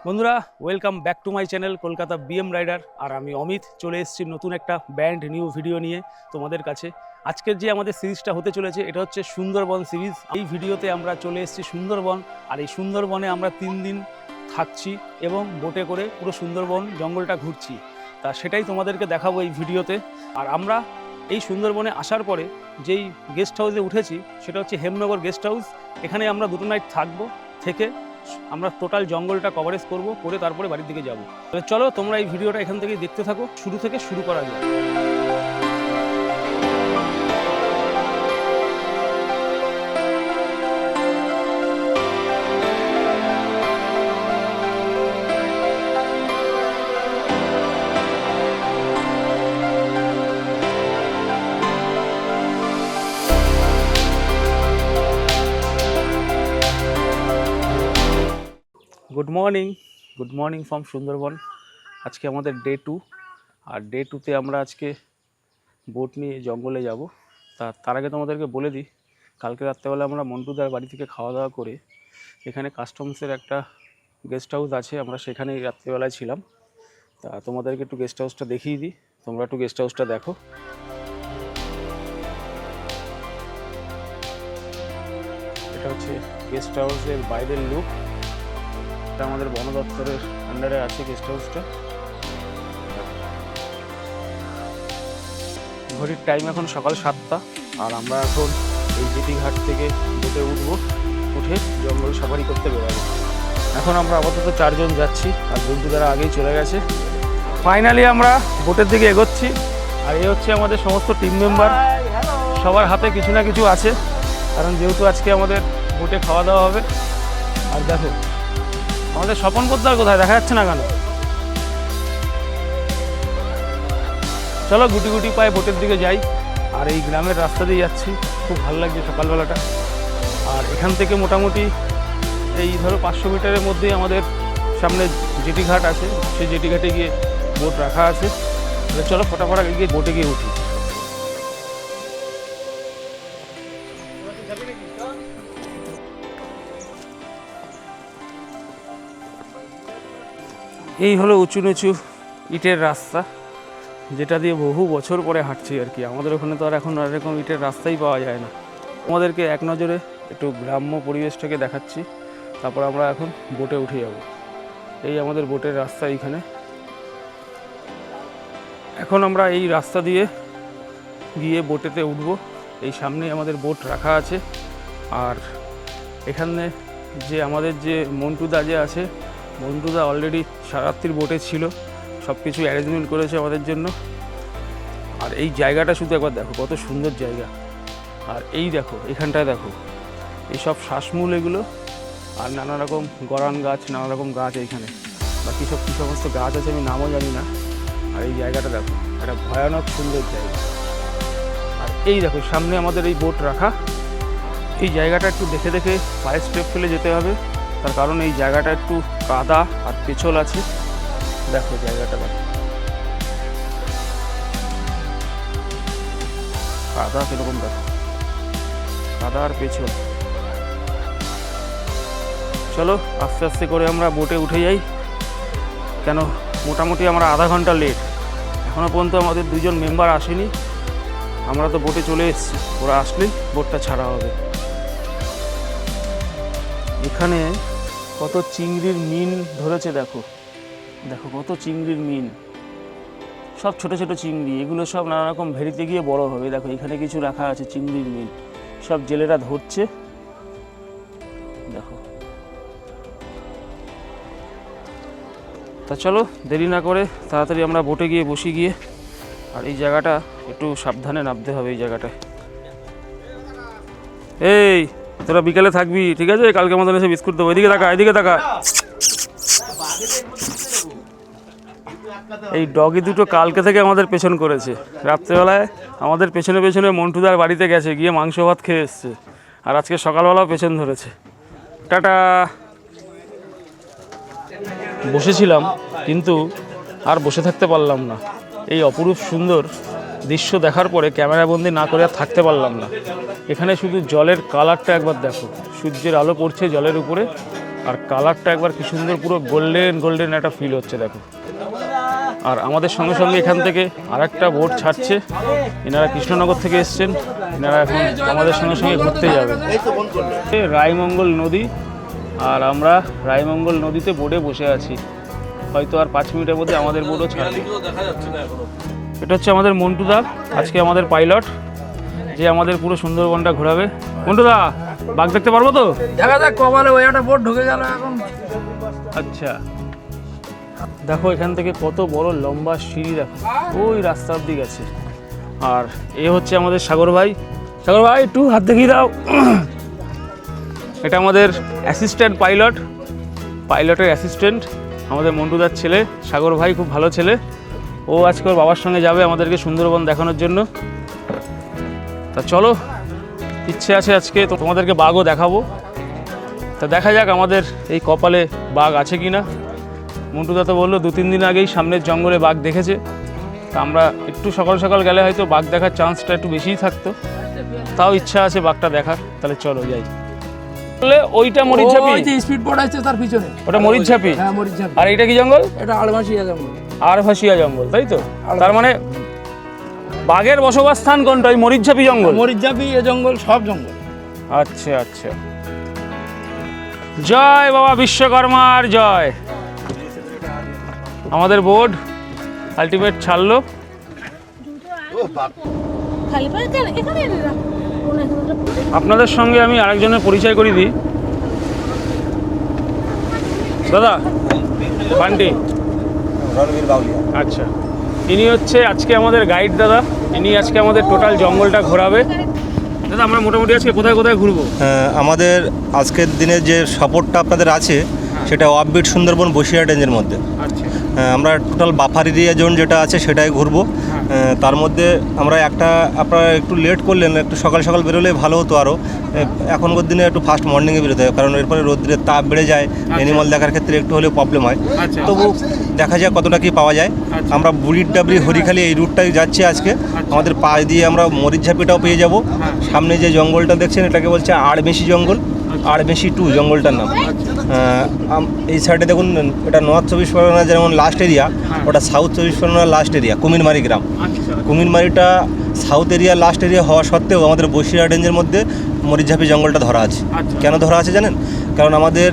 বন্ধুরা, welcome back to my channel Kolkata BM rider. আর আমি অমিত চলে এসেছি নতুন একটা ব্যান্ড নিউ ভিডিও নিয়ে তোমাদের কাছে। আজকের যে আমাদের সিরিজটা হতে চলেছে এটা হচ্ছে সুন্দরবন সিরিজ। এই ভিডিওতে আমরা চলে এসেছি সুন্দরবন, আর এই সুন্দরবনে আমরা 3 দিন থাকছি এবং বোটে করে পুরো সুন্দরবন জঙ্গলটা ঘুরছি। তা সেটাই তোমাদেরকে দেখাবো এই ভিডিওতে। আর আমরা এই সুন্দরবনে আসার পরে যেই গেস্ট হাউসে উঠেছি সেটা হচ্ছে হেমনগর গেস্ট হাউস। এখানে আমরা 2 নাইট থাকবো, থেকে আমরা টোটাল জঙ্গলটা কভারেজ করব, করে তারপরে বাড়ির দিকে যাব। তাহলে চলো তোমরা এই ভিডিওটা এখান থেকেই দেখতে থাকো, শুরু থেকে শুরু করা যায়। Good morning from Sundarban. আজকে আমাদের ডে 2, আর ডে 2তে আমরা আজকে বোট নিয়ে জঙ্গলে যাব। তার আগে তোমাদেরকে বলে দিই, কালকে রাত্রেবেলা আমরা মন্টুদার বাড়ি থেকে খাওয়া দাওয়া করে এখানে কাস্টমসের একটা গেস্ট হাউস আছে, আমরা সেখানেই রাত্রেবেলায় ছিলাম। তা তোমাদেরকে একটু গেস্ট হাউসটা দেখিয়ে দিই, তোমরা একটু গেস্ট হাউসটা দেখো। এটা হচ্ছে গেস্ট হাউসের বাইরের লুক। আমাদের বন দপ্তরের আন্ডারে আছে গেস্ট হাউসটা। ঘড়ির টাইম এখন সকাল 7টা, আর আমরা এখন এই জেটি ঘাট থেকে বোটে উঠবো, উঠে জঙ্গল সাফারি করতে বেরোবো। এখন আমরা আপাতত 4 জন যাচ্ছি, আর বন্ধু দ্বারা আগেই চলে গেছে। ফাইনালি আমরা বোটের দিকে এগোচ্ছি, আর এই হচ্ছে আমাদের সমস্ত টিম মেম্বার। সবার হাতে কিছু না কিছু আছে, কারণ যেহেতু আজকে আমাদের বোটে খাওয়া দাওয়া হবে। আর দেখো আমাদের স্বপন পোদ্দার কোথায়, দেখা যাচ্ছে না কেন? চলো গুটি গুটি পায়ে বোটের দিকে যাই। আর এই গ্রামের রাস্তা দিয়ে যাচ্ছি, খুব ভালো লাগছে সকালবেলাটা। আর এখান থেকে মোটামুটি এই ধরো 500 মিটারের মধ্যেই আমাদের সামনে জেটি ঘাট আছে, সেই জেটি ঘাটে গিয়ে বোট রাখা আছে। তাহলে চলো ফটাফট গিয়ে বোটে গিয়ে উঠি। এই হলো উঁচু নিচু ইটের রাস্তা, যেটা দিয়ে বহু বছর পরে হাঁটছি আর কি। আমাদের ওখানে তো আর এখন এরকম ইটের রাস্তাই পাওয়া যায় না। আমাদেরকে এক নজরে একটু গ্রাম্য পরিবেশটাকে দেখাচ্ছি, তারপর আমরা এখন বোটে উঠে যাব। এই আমাদের বোটের রাস্তা এইখানে। এখন আমরা এই রাস্তা দিয়ে গিয়ে বোটেতে উঠব। এই সামনেই আমাদের বোট রাখা আছে। আর এখানে যে আমাদের যে মন্টুদা যে আছে, মন্টুদা অলরেডি সারাত্রির বোটে ছিল, সব কিছু অ্যারেঞ্জমেন্ট করেছে আমাদের জন্য। আর এই জায়গাটা শুধু একবার দেখো, কত সুন্দর জায়গা। আর এই দেখো এখানটায় দেখো, এইসব শ্বাসমূল এগুলো, আর নানা রকম গরান গাছ, নানা রকম গাছ এইখানে। বাকি সব কী সমস্ত গাছ আছে আমি নামও জানি না। আর এই জায়গাটা দেখো, একটা ভয়ানক সুন্দর জায়গা। আর এই দেখো সামনে আমাদের এই বোট রাখা। এই জায়গাটা একটু দেখে দেখে পায়ে স্টেপ ফেলে যেতে হবে, তার কারণ এই জায়গাটা একটু কাদা আর পেছল আছে। দেখো জায়গাটা দেখো, কাদা কীরকম দেখো, কাদা আর পেছল। চলো আস্তে আস্তে করে আমরা বোটে উঠে যাই। কেন মোটামুটি আমরা আধা ঘন্টা লেট, এখনও পর্যন্ত আমাদের 2 জন মেম্বার আসেনি। আমরা তো বোটে চলে এসেছি, ওরা আসলেই বোটটা ছাড়া হবে। এখানে কত চিংড়ির মিন ধরেছে, দেখো দেখো কত চিংড়ির মিন, সব ছোট ছোট চিংড়ি। এগুলো সব নানা রকম ভেড়িতে গিয়ে বড় হবে। দেখো এখানে কিছু রাখা আছে চিংড়ির মিন, সব জেলেরা ধরছে। দেখো, তা চলো দেরি না করে তাড়াতাড়ি আমরা বোটে গিয়ে বসি গিয়ে। আর এই জায়গাটা একটু সাবধানে নামতে হবে। এই জায়গাটায় এই তোরা বিকেলে থাকবি, ঠিক আছে? কালকে আমাদের এসে বিস্কুট দেবো। এদিকে তাকা, এদিকে তাকা। এই ডগি দুটো কালকে থেকে আমাদের পেছন করেছে। রাত্রেবেলায় আমাদের পেছনে পেছনে মন্টুদার বাড়িতে গেছে, গিয়ে মাংস ভাত খেয়ে এসছে। আর আজকে সকালবেলাও পেছন ধরেছে। টাটা। বসেছিলাম, কিন্তু আর বসে থাকতে পারলাম না। এই অপরূপ সুন্দর দৃশ্য দেখার পরে ক্যামেরাবন্দি না করে আর থাকতে পারলাম না। এখানে শুধু জলের কালারটা একবার দেখো, সূর্যের আলো পড়ছে জলের উপরে, আর কালারটা একবার কি সুন্দর, পুরো গোল্ডেন গোল্ডেন একটা ফিল হচ্ছে দেখো। আর আমাদের সঙ্গে সঙ্গে এখান থেকে আরেকটা বোট ছাড়ছে, এনারা কৃষ্ণনগর থেকে এসছেন, এনারা এখন আমাদের সঙ্গে সঙ্গে ঘুরতে যাবে। রায়মঙ্গল নদী, আর আমরা রায়মঙ্গল নদীতে বোটে বসে আছি, হয়তো আর 5 মিনিটের মধ্যে আমাদের বোটও ছাড়বে। এটা হচ্ছে আমাদের মন্টুদা, আজকে আমাদের পাইলট, যে আমাদের পুরো সুন্দরবনটা ঘোরাবে। মন্টুদা, বাঘ দেখতে পারবো তো? দেখা যাক, কপালে ওই একটা বোট ঢুকে গেল এখন। আচ্ছা, দেখো এখান থেকে কত বড় লম্বা সিঁড়ি, দেখো ওই রাস্তার দিক আছে। আর এ হচ্ছে আমাদের সাগর ভাই। সাগর ভাই একটু হাত দেখিয়ে দাও। এটা আমাদের অ্যাসিস্ট্যান্ট পাইলট, পাইলটের অ্যাসিস্ট্যান্ট, আমাদের মন্টুদার ছেলে সাগর ভাই, খুব ভালো ছেলে। ও আজকে ওর বাবার সঙ্গে যাবে আমাদেরকে সুন্দরবন দেখানোর জন্য। তা চলো, ইচ্ছে আছে আজকে তো তোমাদেরকে বাঘও দেখাবো। তা দেখা যাক আমাদের এই কপালে বাঘ আছে কি না। মন্টুদা তো বললো 2-3 দিন আগেই সামনের জঙ্গলে বাঘ দেখেছে। তা আমরা একটু সকাল সকাল গেলে হয়তো বাঘ দেখার চান্সটা একটু বেশিই থাকতো, তাও ইচ্ছা আছে বাঘটা দেখার। তাহলে চলো যাই। ওইটা মরিচঝাপি, ওই যে স্পিড বোট আছে তার পিছনে, ওটা মরিচঝাপি। হ্যাঁ মরিচঝাপি। আর এটা কি জঙ্গল? এটা আলমাসিয়া জঙ্গল। আরভাসিয়া জঙ্গল, তাই তো? তার মানে বাঘের বসবাস স্থান কোনটা? ওই মরিচঝাপি জঙ্গল? মরিচঝাপি এ জঙ্গল, সব জঙ্গল। আচ্ছা আচ্ছা, জয় বাবা বিশ্বকর্মার জয়। আমাদের বোর্ড আলটিমেট ছাড়লো। আপনাদের সঙ্গে আমি আরেকজনের পরিচয় করিয়ে দিই। দাদা, বান্টি। আচ্ছা, ইনি হচ্ছে আজকে আমাদের গাইড দাদা। ইনি আজকে আমাদের টোটাল জঙ্গলটা ঘোরাবে। দাদা, আমরা মোটামুটি আজকে কোথায় কোথায় ঘুরবো? আমাদের আজকের দিনে যে সাপোর্টটা আপনাদের আছে সেটা অফবিট সুন্দরবন বসিরহাট রেঞ্জের মধ্যে। আচ্ছা, আমরা টোটাল বাফার এরিয়া জোন যেটা আছে সেটাই ঘুরবো। তার মধ্যে আমরা আপনারা একটু লেট করলেন, একটু সকাল সকাল বেরোলে ভালো হতো আরও। এখনকার দিনে একটু ফাস্ট মর্নিংয়ে বেরোতে হয়, কারণ এরপরে রোদ্রের তাপ বেড়ে যায়, অ্যানিমাল দেখার ক্ষেত্রে একটু হলেও প্রবলেম হয়। তবু দেখা যায় কতটা কী পাওয়া যায়। আমরা বুড়ির ডাবরি হরিখালি এই রুটটাই যাচ্ছি আজকে। আমাদের পাশ দিয়ে আমরা মরিচঝাপিটাও পেয়ে যাব। সামনে যে জঙ্গলটা দেখছেন এটাকে বলছে আড়বেশি জঙ্গল, আড়বেশি 2 জঙ্গলটার নাম। এই সাইডে দেখুন, এটা নর্থ 24 পরগনা যেমন লাস্ট এরিয়া, ওটা সাউথ 24 পরগনার লাস্ট এরিয়া কুমিরমারি গ্রাম। কুমিরমারিটা সাউথ এরিয়া লাস্ট এরিয়া হওয়া সত্ত্বেও আমাদের বসিরহাট রেঞ্জের মধ্যে মরিচঝাপি জঙ্গলটা ধরা আছে। কেন ধরা আছে জানেন? কারণ আমাদের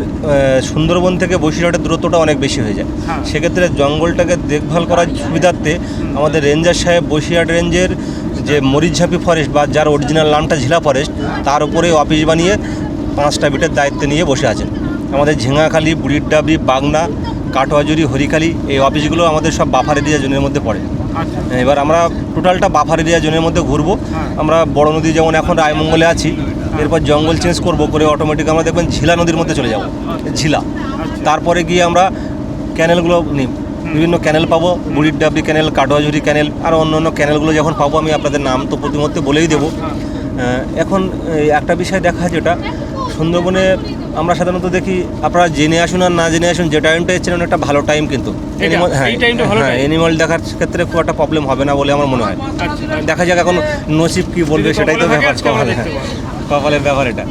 সুন্দরবন থেকে বসিরহাটের দূরত্বটা অনেক বেশি হয়ে যায়। সেক্ষেত্রে জঙ্গলটাকে দেখভাল করার সুবিধার্থে আমাদের রেঞ্জার সাহেব বসিরহাট রেঞ্জের যে মরিচঝাপি ফরেস্ট, বা যার অরিজিনাল নামটা ঝিলা ফরেস্ট, তার উপরে অফিস বানিয়ে 5টা বিটের দায়িত্ব নিয়ে বসে আছেন। আমাদের ঝিঙাখালি, বুড়ির ডাবরি, বাগনা, কাটোয়াজুরি, হরিখালি এই অফিসগুলো আমাদের সব বাফার এরিয়া জোনের মধ্যে পড়ে। এবার আমরা টোটালটা বাফার এরিয়া জোনের মধ্যে ঘুরবো। আমরা বড় নদী যেমন এখন রায়মঙ্গলে আছি, এরপর জঙ্গল চেঞ্জ করব করে অটোমেটিক আমরা দেখবেন ঝিলা নদীর মধ্যে চলে যাব, ঝিলা। তারপরে গিয়ে আমরা ক্যানেলগুলো নিই, বিভিন্ন ক্যানেল পাবো, বুড়ির ডাবরি ক্যানেল, কাটোয়াজুরি ক্যানেল, আর অন্য অন্য ক্যানেলগুলো যখন পাবো আমি আপনাদের নাম তো প্রতিমধ্যে বলেই দেবো। এখন একটা বিষয় দেখা, যেটা সুন্দরবনে আমরা সাধারণত দেখি, আপনারা জেনে আসুন আর না জেনে আসুন, যে টাইমটা এসেছেন একটা ভালো টাইম, কিন্তু অ্যানিমাল দেখার ক্ষেত্রে খুব একটা প্রবলেম হবে না বলে আমার মনে হয়। দেখা যাক এখন নসিব কি বলবে, সেটাই তো ব্যাপার, কপালের ব্যাপার এটা।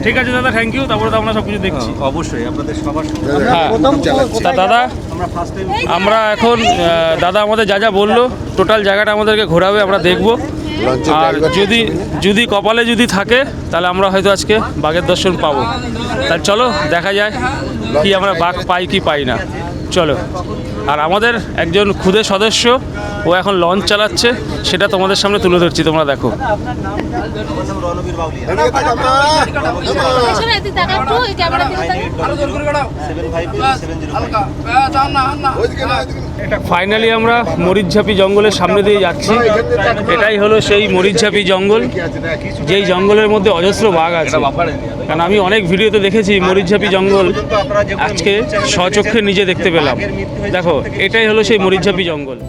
ঠিক আছে দাদা, থ্যাংক ইউ। তারপরে তো আমরা সব কিছু দেখছি। অবশ্যই আপনাদের সবার তা দাদা, আমরা এখন দাদা আমাদের যা যা বললো টোটাল জায়গাটা আমাদেরকে ঘোরাবে, আমরা দেখবো। আর যদি কপালে যদি থাকে তাহলে আমরা হয়তো আজকে বাঘের দর্শন পাবো। তাহলে চলো দেখা যায় কি আমরা বাঘ পাই কি পাই না। চলো। আর আমাদের একজন খুদে সদস্য, ও এখন লঞ্চ চালাচ্ছে, সেটা তোমাদের সামনে তুলে ধরছি, তোমরা দেখো। ফাইনালি আমরা মরিচঝাপি জঙ্গলের সামনে দিয়ে যাচ্ছি। এটাই হলো সেই মরিচঝাপি জঙ্গল, যেই জঙ্গলের মধ্যে অজস্র বাঘ আছে। কারণ আমি অনেক ভিডিওতে দেখেছি মরিচঝাপি জঙ্গল, আজকে স্বচক্ষে নিজে দেখতে পেলাম। দেখো, এটাই হলো সেই মরিচঝাপি জঙ্গল।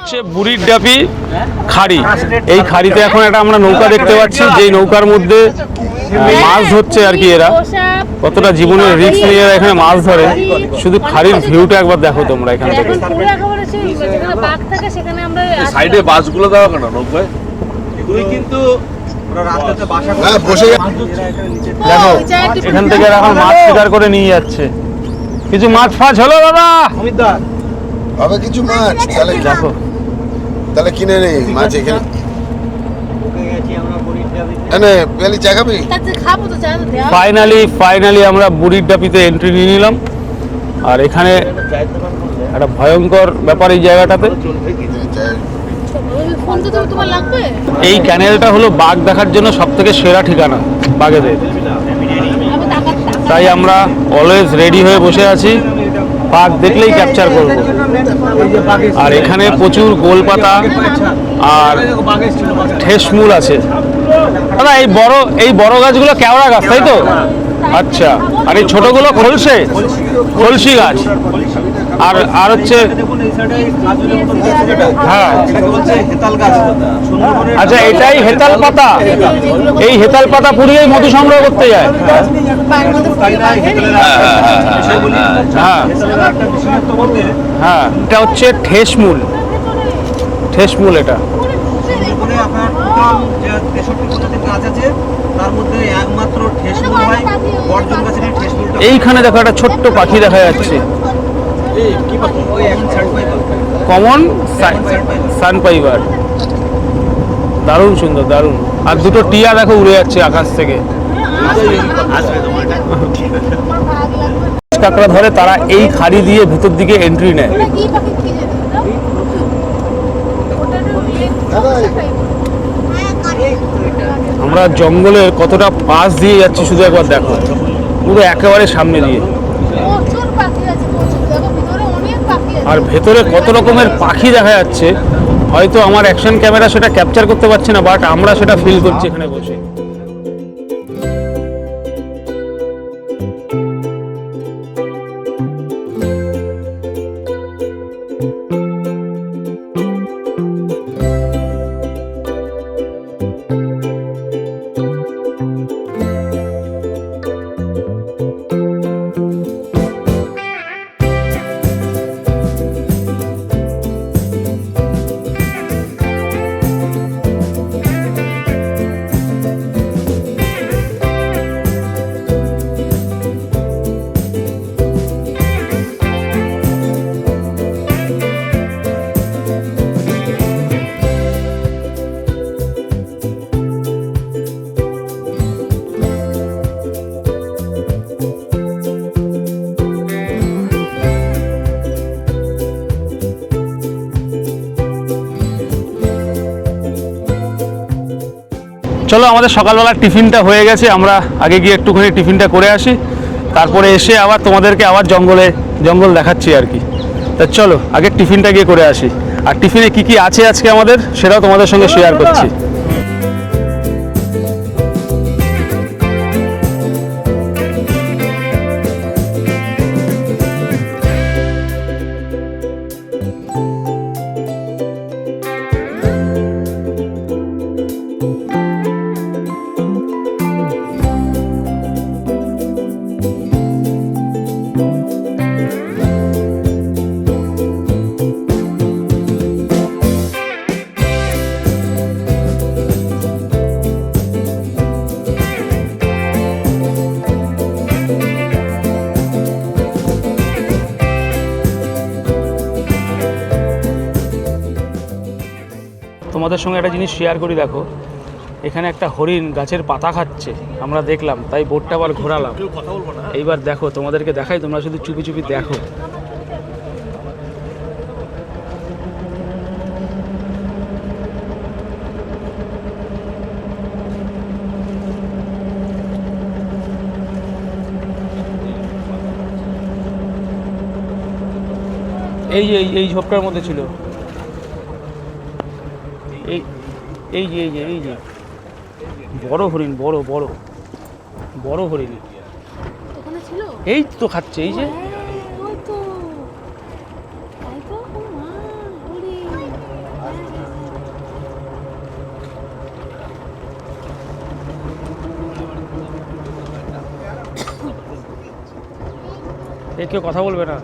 হচ্ছে বুড়ির ডাবি খাড়ি। এই খাড়িতে এখন একটা আমরা নৌকা দেখতে পাচ্ছি, যেই নৌকার মধ্যে মাছ ধরছে আর কি। এরা কতটা জীবনের রিস্ক নিয়ে এরা এখানে মাছ ধরে। শুধু খাড়ির ভিউটা একবার দেখো তোমরা এখান থেকে। সাইডে বাসগুলো দেওয়া কেন নৌকায়? এগুলোই কিন্তু দেখো এখান থেকে এরা এখন মাছ শিকার করে নিয়ে যাচ্ছে। কিছু মাছ ফাছ হলো দাদা? হবে কিছু মাছ, তাহলে দেখো তাহলে কিনে নেই মাছ এখানে। এনে পেলি চা খাবি? ফাইনালি আমরা বুড়ির ডাবিতে এন্ট্রি নিয়ে নিলাম। আর এখানে একটা ভয়ঙ্কর ব্যাপার এই জায়গাটাতে। এই ক্যানেলটা হলো বাঘ দেখার জন্য সব থেকে সেরা ঠিকানা বাঘেদের। তাই আমরা অলওয়েজ রেডি হয়ে বসে আছি, বাঘ দেখলেই ক্যাপচার করব। আর এখানে প্রচুর গোলপাতা আর ঠেসমূল আছে। দাদা এই বড় গাছগুলো কেওড়া গাছ তাই তো? আচ্ছা, আর এই ছোটগুলো খলসি গাছ। আর হচ্ছে হ্যাঁ, আচ্ছা এটাই হেতাল পাতা। এই হেতাল পাতা পুড়িয়েই মধু সংগ্রহ করতে যায়। হ্যাঁ হ্যাঁ, এটা হচ্ছে ঠেসমূল এটা। এইখানে দেখো একটা ছোট্ট পাখি দেখা যাচ্ছে, কমন সানপাইভার। দারুণ সুন্দর, দারুণ। আর দুটো টিয়া দেখো উড়ে যাচ্ছে আকাশ থেকে। কাঁকড়া ধরে তারা এই খাড়ি দিয়ে ভিতর দিকে এন্ট্রি নেয়। আমরা জঙ্গলের কতটা পাশ দিয়ে যাচ্ছি শুধু একবার দেখো, পুরো একেবারে সামনে দিয়ে। আর ভেতরে কত রকমের পাখি দেখা যাচ্ছে, হয়তো আমার অ্যাকশন ক্যামেরা সেটা ক্যাপচার করতে পারছে না, বাট আমরা সেটা ফিল করছি এখানে বসে। চলো, আমাদের সকালবেলার টিফিনটা হয়ে গেছে। আমরা আগে গিয়ে একটুখানি টিফিনটা করে আসি, তারপরে এসে আবার তোমাদেরকে আবার জঙ্গল দেখাচ্ছি আর কি। তা চলো আগে টিফিনটা গিয়ে করে আসি। আর টিফিনে কি কি আছে আজকে আমাদের, সেটাও তোমাদের সঙ্গে শেয়ার করছি। তোমাদের সঙ্গে একটা জিনিস শেয়ার করি, দেখো এখানে একটা হরিণ গাছের পাতা খাচ্ছে, আমরা দেখলাম, তাই বোটটা আবার ঘোরালাম। এইবার দেখো তোমাদেরকে দেখাই, তোমরা শুধু চুপি চুপি দেখো। এই ঝোপটার মধ্যে ছিল। এই যে বড় হরিণ, বড় হরিণ এই তো খাচ্ছে। এই যে কেউ কথা বলবে না।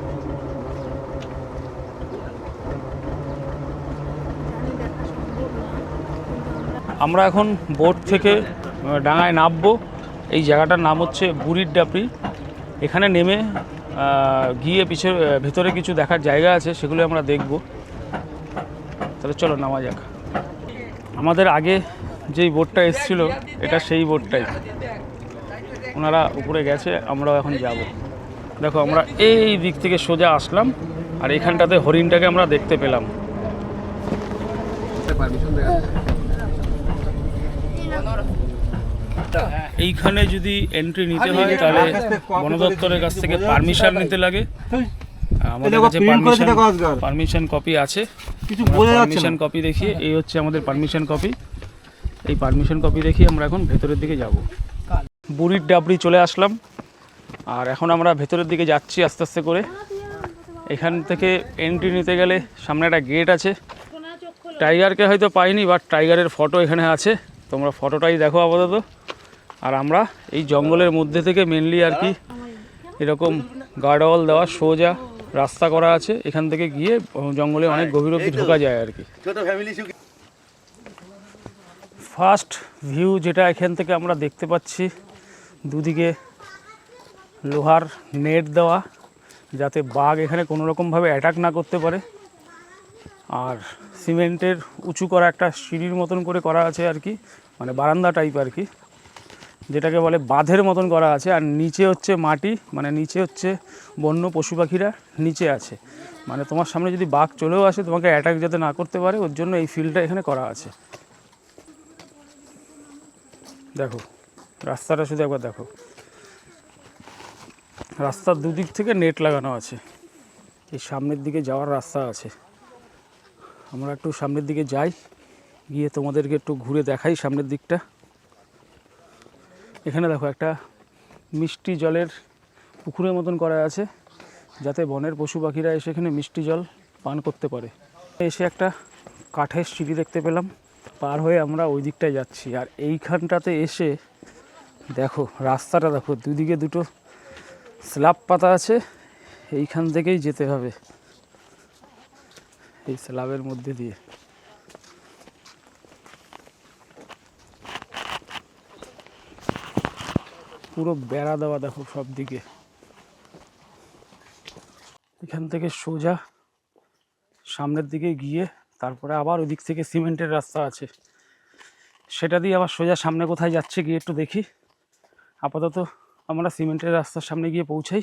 আমরা এখন বোট থেকে ডাঙায় নামবো। এই জায়গাটার নাম হচ্ছে বুড়ির ডাবরি। এখানে নেমে গিয়ে ভেতরে কিছু দেখার জায়গা আছে, সেগুলো আমরা দেখব। তাহলে চলো নামা যাক। আমাদের আগে যেই বোটটা এসেছিল এটা সেই বোটটাই, ওনারা উপরে গেছে, আমরাও এখন যাব। দেখো আমরা এই দিক থেকে সোজা আসলাম আর এখানটাতে হরিণটাকে আমরা দেখতে পেলাম। এইখানে যদি এন্ট্রি নিতে হয় তাহলে বন দপ্তরের কাছ থেকে পারমিশন নিতে লাগে। আমাদের কাছে পারমিশন কপি আছে, পারমিশন কপি দেখিয়ে, এই হচ্ছে আমাদের পারমিশন কপি। এই পারমিশন কপি দেখিয়ে আমরা এখন ভেতরের দিকে যাব। বুড়ির ডাবরি চলে আসলাম আর এখন আমরা ভেতরের দিকে যাচ্ছি আস্তে আস্তে করে। এখান থেকে এন্ট্রি নিতে গেলে সামনে একটা গেট আছে। টাইগারকে হয়তো পাইনি, বাট টাইগারের ফটো এখানে আছে, তোমরা ফটোটাই দেখো আপাতত। আর আমরা এই জঙ্গলের মধ্যে থেকে মেনলি আর কি এরকম গার্ডওয়াল দেওয়া সোজা রাস্তা করা আছে, এখান থেকে গিয়ে জঙ্গলে অনেক গভীর অবধি ঢোকা যায় আর কি। ফার্স্ট ভিউ যেটা এখান থেকে আমরা দেখতে পাচ্ছি, দুদিকে লোহার নেট দেওয়া যাতে বাঘ এখানে কোনো রকমভাবে অ্যাটাক না করতে পারে। আর সিমেন্টের উঁচু করা একটা সিঁড়ির মতন করে করা আছে আর কি, মানে বারান্দা টাইপ আর কি, যেটাকে বলে বাঁধের মতন করা আছে। আর নিচে হচ্ছে মাটি, মানে নিচে হচ্ছে বন্য পশু পাখিরা নিচে আছে, মানে তোমার সামনে যদি বাঘ চলেও আসে তোমাকে অ্যাটাক যাতে না করতে পারে, ওর জন্য এই ফিল্ডটা এখানে করা আছে। দেখো রাস্তাটা শুধু একবার দেখো, রাস্তার দুদিক থেকে নেট লাগানো আছে। এই সামনের দিকে যাওয়ার রাস্তা আছে, আমরা একটু সামনের দিকে যাই, গিয়ে তোমাদেরকে একটু ঘুরে দেখাই সামনের দিকটা। এখানে দেখো একটা মিষ্টি জলের পুকুরের মতন করা আছে, যাতে বনের পশু পাখিরা এসে এখানে মিষ্টি জল পান করতে পারে। এসে একটা কাঠের সিঁড়ি দেখতে পেলাম, পার হয়ে আমরা ওই দিকটায় যাচ্ছি। আর এইখানটাতে এসে দেখো রাস্তাটা দেখো, দুদিকে দুটো স্ল্যাব পাতা আছে, এইখান থেকেই যেতে হবে এই স্ল্যাবের মধ্যে দিয়ে। পুরো বেড়া দেওয়া দেখো সব দিকে। এখান থেকে সোজা সামনের দিকে গিয়ে তারপরে আবার ওই দিক থেকে সিমেন্টের রাস্তা আছে, সেটা দিয়ে আবার সোজা সামনে কোথায় যাচ্ছে গিয়ে একটু দেখি। আপাতত আমরা সিমেন্টের রাস্তার সামনে গিয়ে পৌঁছাই,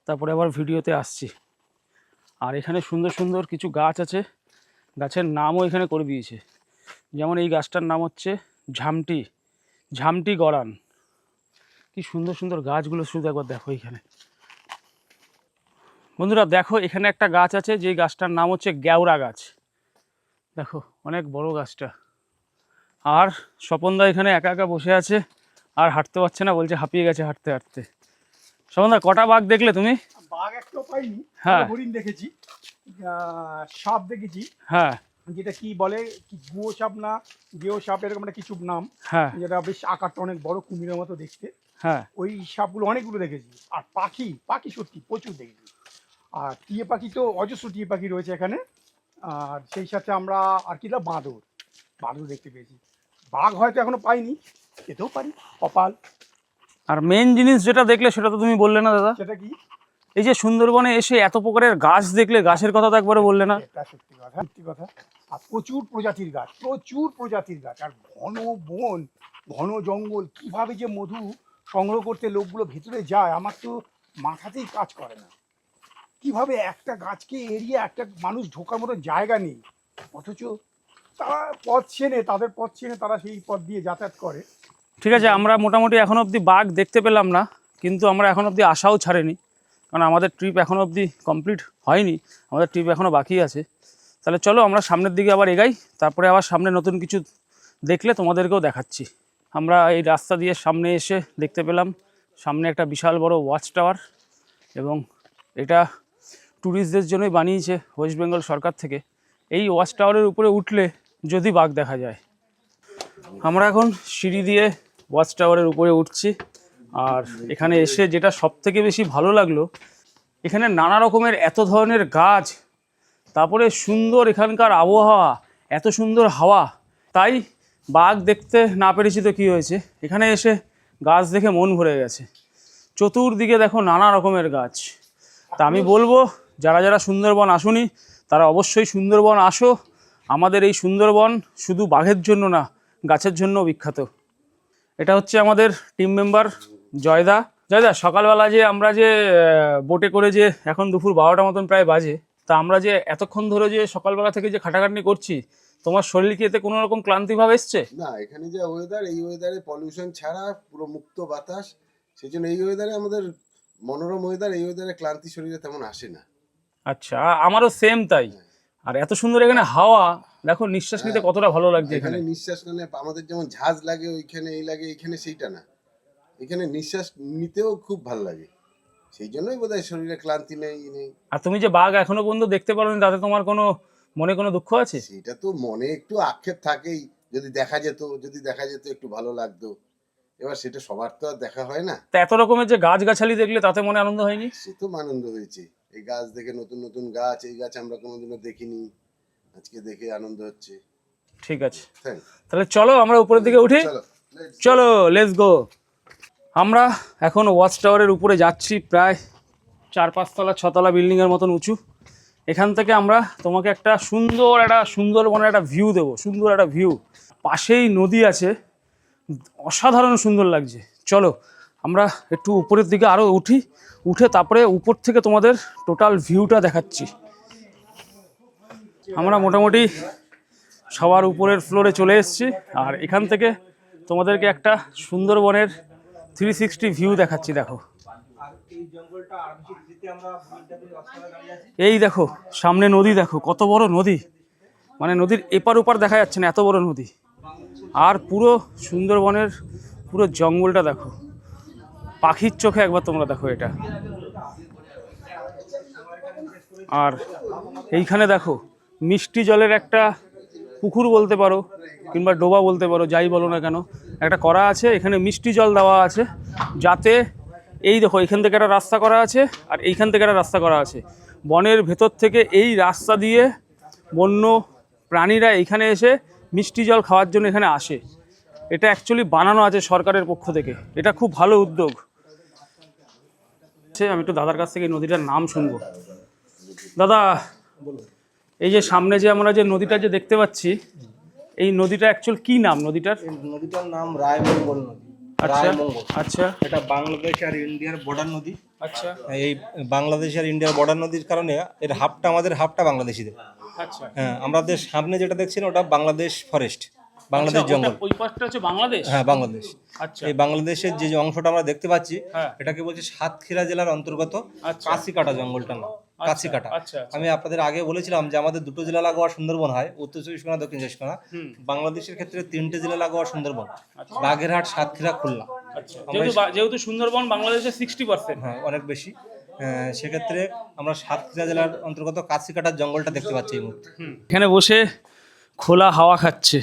তারপরে আবার ভিডিওতে আসছি। আর এখানে সুন্দর সুন্দর কিছু গাছ আছে, গাছের নামও এখানে করে দিয়েছে। যেমন এই গাছটার নাম হচ্ছে ঝামটি গড়ান। কি সুন্দর সুন্দর গাছগুলো শুধু একবার দেখো এখানে। বন্ধুরা দেখো এখানে একটা গাছ আছে, যেই গাছটার নাম হচ্ছে গেওড়া গাছ। দেখো অনেক বড় গাছটা। আর স্বপনদা এখানে একা একা বসে আছে, আর হাঁটতে পারছে না, বলছে হাঁপিয়ে গেছে হাঁটতে হাঁটতে। স্বপনদা কটা বাঘ দেখলে তুমি? বাঘ একটাও পাইনি, হ্যাঁ হরিণ দেখেছি, সাপ দেখেছি, হ্যাঁ যেটা কি বলে কি গুয়ো সাপ না গেও সাপ এরকম একটা কিছু নাম, হ্যাঁ যেটা বেশ আকারটা অনেক বড়, কুমিরের মতো দেখতে। হ্যাঁ ওই সাপগুলো অনেকগুলো দেখেছি। আর পাখি সত্যি প্রচুর দেখেছি। আর টিয়ে পাখি তো অজস্র টিয়ে পাখি রয়েছে এখানে। আর সেই সাথে আমরা আর কি বাঁদর দেখতে পেয়েছি। বাঘ হয়তো এখনো পাইনি, যেতেও পারি, কপাল। আর মেন জিনিস যেটা দেখলে সেটা তো তুমি বললে না দাদা, সেটা কি? এই যে সুন্দরবনে এসে এত প্রকারের গাছ দেখলে, গাছের কথা তো একবারে বললে না। এটা সত্যি কথা। আর প্রচুর প্রজাতির গাছ, আর ঘন বন, ঘন জঙ্গল, কিভাবে যে মধু সংগ্রহ করতে লোকগুলো ভেতরে যায় আমার তো মাথাতেই কাজ করে না। কিভাবে একটা গাছকে এড়িয়ে একটা মানুষ ঢোকার মতো জায়গা নেই, অথচ তারা তাদের পথ চেনে তারা সেই পথ দিয়ে যাতায়াত করে। ঠিক আছে, আমরা মোটামুটি এখন অবধি বাঘ দেখতে পেলাম না, কিন্তু আমরা এখন অবধি আশাও ছাড়েনি, কারণ আমাদের ট্রিপ এখন অবধি কমপ্লিট হয়নি, আমাদের ট্রিপ এখনও বাকি আছে। তাহলে চলো আমরা সামনের দিকে আবার এগাই, তারপরে আবার সামনে নতুন কিছু দেখলে তোমাদেরকেও দেখাচ্ছি। আমরা এই রাস্তা দিয়ে সামনে এসে দেখতে পেলাম সামনে একটা বিশাল বড় ওয়াচ টাওয়ার, এবং এটা ট্যুরিস্টদের জন্যই বানিয়েছে ওয়েস্ট বেঙ্গল সরকার থেকে। এই ওয়াচ টাওয়ারের উপরে উঠলে যদি বাঘ দেখা যায়। আমরা এখন সিঁড়ি দিয়ে ওয়াচ টাওয়ারের উপরে উঠছি। আর এখানে এসে যেটা সব থেকে বেশি ভালো লাগলো, এখানে নানা রকমের এত ধরনের গাছ, তারপরে সুন্দর এখানকার আবহাওয়া, এত সুন্দর হাওয়া। তাই বাঘ দেখতে না পেরেছি তো কী হয়েছে, এখানে এসে গাছ দেখে মন ভরে গেছে। চতুর্দিকে দেখো নানা রকমের গাছ। তা আমি বলবো যারা যারা সুন্দরবন আসুনি তারা অবশ্যই সুন্দরবন আসো। আমাদের এই সুন্দরবন শুধু বাঘের জন্য না, গাছের জন্য বিখ্যাত। এটা হচ্ছে আমাদের টিম মেম্বার জয়দা। জয়দা, সকালবেলা যে আমরা যে বোটে করে যে এখন দুপুর 12টা মতন প্রায় বাজে, তা আমরা যে এতক্ষণ ধরে যে সকালবেলা থেকে যে খাটাখাটনি করছি, তোমার শরীর কি এতে কোনো রকম ক্লান্তিভাব এসছে? না, এখানে যা ওয়েদার, এই ওয়েদারে পলিউশন ছাড়া পুরো মুক্ত বাতাস, সেই জন্য এই ওয়েদারে আমাদের মনোরম ওয়েদার, এই ওয়েদারে ক্লান্তি শরীরে তেমন আসে না। আচ্ছা, আমারও সেম তাই। আর এত সুন্দর এখানে হাওয়া, দেখো নিঃশ্বাস নিতে কতটা ভালো লাগছে এখানে এখানে। নিঃশ্বাস নিলে আমাদের যেমন ঝাঁজ লাগে ওইখানে এই লাগে, এখানে সেইটা না, এখানে নিঃশ্বাস নিতেও খুব ভালো লাগে, সেই জন্যই বোধহয় শরীরে ক্লান্তি নেই। আর তুমি যে বাঘ এখনো পর্যন্ত দেখতে পারোনি, তাতে তোমার কোনো মনে কোনো দুঃখ আছে? সেটা তো মনে একটু আক্ষেপ থাকেই, যদি দেখা যেত একটু ভালো লাগতো। এবার সেটা সবার তো আর দেখা হয় না। তা এত রকমের যে গাছগাছালি দেখলে তাতে মনে আনন্দ হয়নি? সে তো আনন্দ হয়েছে, এই গাছ দেখে, নতুন নতুন গাছ, এই গাছ আমরা কোনোদিনও দেখিনি, আজকে দেখে আনন্দ হচ্ছে। ঠিক আছে, Thanks. তাহলে চলো আমরা উপরের দিকে উঠি। চলো, চলো লেটস গো। আমরা এখন ওয়াচ টাওয়ারের উপরে যাচ্ছি, প্রায় 4-5 তলা 6 তলা বিল্ডিংয়ের মতন উঁচু। এখান থেকে আমরা তোমাকে একটা সুন্দরবনের একটা ভিউ দেবো, সুন্দর একটা ভিউ। পাশেই নদী আছে, অসাধারণ সুন্দর লাগছে। চলো আমরা একটু উপরের দিকে আরও উঠে তারপরে উপর থেকে তোমাদের টোটাল ভিউটা দেখাচ্ছি। আমরা মোটামুটি সবার উপরের ফ্লোরে চলে এসেছি, আর এখান থেকে তোমাদেরকে একটা সুন্দরবনের 360 ভিউ দেখাচ্ছি। দেখো, এই দেখো সামনে নদী, দেখো কত বড় নদী, মানে নদীর এপার ওপার দেখা যাচ্ছে না, এত বড় নদী। আর পুরো সুন্দরবনের পুরো জঙ্গলটা দেখো, পাখির চোখে একবার তোমরা দেখো এটা। আর এইখানে দেখো মিষ্টি জলের একটা পুকুর বলতে পারো, কিংবা ডোবা বলতে পারো, যাই বলো না কেন, একটা করা আছে। এখানে মিষ্টি জল দেওয়া আছে, যাতে এই দেখো এখান থেকে একটা রাস্তা করা আছে, আর এইখান থেকে একটা রাস্তা করা আছে। বনের ভেতর থেকে এই রাস্তা দিয়ে বন্য প্রাণীরা এইখানে এসে মিষ্টি জল খাওয়ার জন্য এখানে আসে। এটা অ্যাকচুয়ালি বানানো আছে সরকারের পক্ষ থেকে, এটা খুব ভালো উদ্যোগ। আমি একটু দাদার কাছ থেকে এই নদীটার নাম শুনবো। দাদা, এই যে সামনে যে আমরা যে নদীটা যে দেখতে পাচ্ছি, এই নদীটা অ্যাকচুয়াল কি নাম নদীটার? নদীটার নাম রায়মঙ্গল নদী। আচ্ছা আচ্ছা এটা বাংলাদেশ আর ইন্ডিয়ার বর্ডার নদী। আচ্ছা এই বাংলাদেশ আর ইন্ডিয়ার বর্ডার নদীর কারণে এর হাফটা আমাদের, হাফটা বাংলাদেশিদের। আচ্ছা, হ্যাঁ, আমাদের সামনে যেটা দেখছেন ওটা বাংলাদেশ ফরেস্ট, বাংলাদেশ জঙ্গল। ওই পাশটা হচ্ছে বাংলাদেশ? হ্যাঁ, বাংলাদেশ। আচ্ছা এই বাংলাদেশের যে অংশটা আমরা দেখতে পাচ্ছি, হ্যাঁ। এটাকে বলছে সাতক্ষীরা জেলার অন্তর্গত আচ্ছা। কাছিকাটা জঙ্গলটা না, কাছিকাটা। আচ্ছা, আচ্ছা। আমি আপনাদের আগে বলেছিলাম যে আমাদের দুটো জেলা লাগোয়া সুন্দরবন হয়, উত্তর চব্বিশ পরগনা, দক্ষিণ চব্বিশ পরগনা। বাংলাদেশের ক্ষেত্রে 3টে জেলা লাগোয়া সুন্দরবন, বাগেরহাট, সাতক্ষীরা, খুলনা। আচ্ছা, যেহেতু সুন্দরবন বাংলাদেশের 60%। হ্যাঁ, অনেক বেশি। সেক্ষেত্রে আমরা সাতক্ষীরা জেলার অন্তর্গত কাছিকাটার জঙ্গলটা দেখতে পাচ্ছি এই মুহূর্তে। এখানে বসে খোলা হাওয়া খাচ্ছে।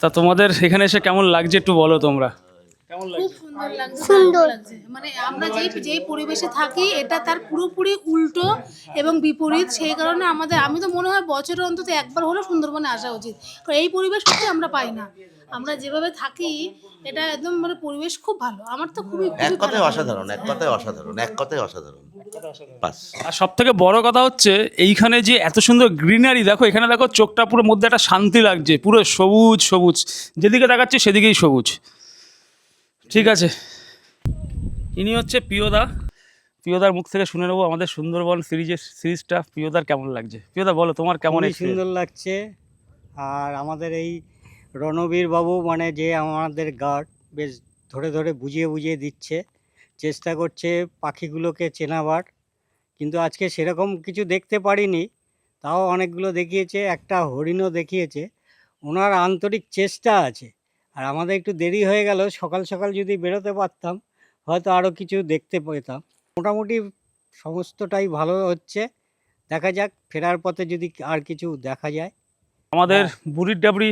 তা তোমাদের এখানে এসে কেমন লাগছে একটু বলো তোমরা। কেমন খুব লাগছে? সুন্দর লাগছে। মানে আমরা যেই পরিবেশে থাকি এটা তার পুরোপুরি উল্টো এবং বিপরীত। সেই কারণে আমি তো মনে হয় বছরে অন্তত একবার হলেও সুন্দরবনে আসা উচিত, কারণ এই পরিবেশ সত্যি আমরা পাই না। আমরা যেভাবে থাকি এটা একদম মানে পরিবেশ খুব ভালো। আমার তো খুবই এক কথায় অসাধারণ, এক কথায় অসাধারণ, এক কথায় অসাধারণ। বাস। আর সব থেকে বড় কথা হচ্ছে এইখানে যে এত সুন্দর গ্রিনারি, দেখো এখানে দেখো চোখটা পুরো মধ্যে একটা শান্তি লাগছে, পুরো সবুজ সবুজ, যেদিকে তাকাচ্ছে সেদিকেই সবুজ। ঠিক আছে, ইনি হচ্ছে প্রিয়দা। প্রিয়দার মুখ থেকে শুনে নেবো আমাদের সুন্দরবন সিরিজটা প্রিয়দার কেমন লাগছে। প্রিয়দা বলো তোমার কেমন খুবই experience? সুন্দর লাগছে। আর আমাদের এই রণবীর বাবু মানে যে আমাদের গার্ড, বেশ ধরে ধরে বুঝিয়ে বুঝিয়ে দিচ্ছে, চেষ্টা করছে পাখিগুলোকে চেনাবার। কিন্তু আজকে সেরকম কিছু দেখতে পারিনি, তাও অনেকগুলো দেখিয়েছে, একটা হরিণও দেখিয়েছে। ওনার আন্তরিক চেষ্টা আছে। আর আমাদের একটু দেরি হয়ে গেল, সকাল সকাল যদি বেরোতে পারতাম হয়তো আরও কিছু দেখতে পেতাম। মোটামুটি সমস্তটাই ভালো হচ্ছে, দেখা যাক ফেরার পথে যদি আর কিছু দেখা যায়। আমাদের বুড়ির ডাবরি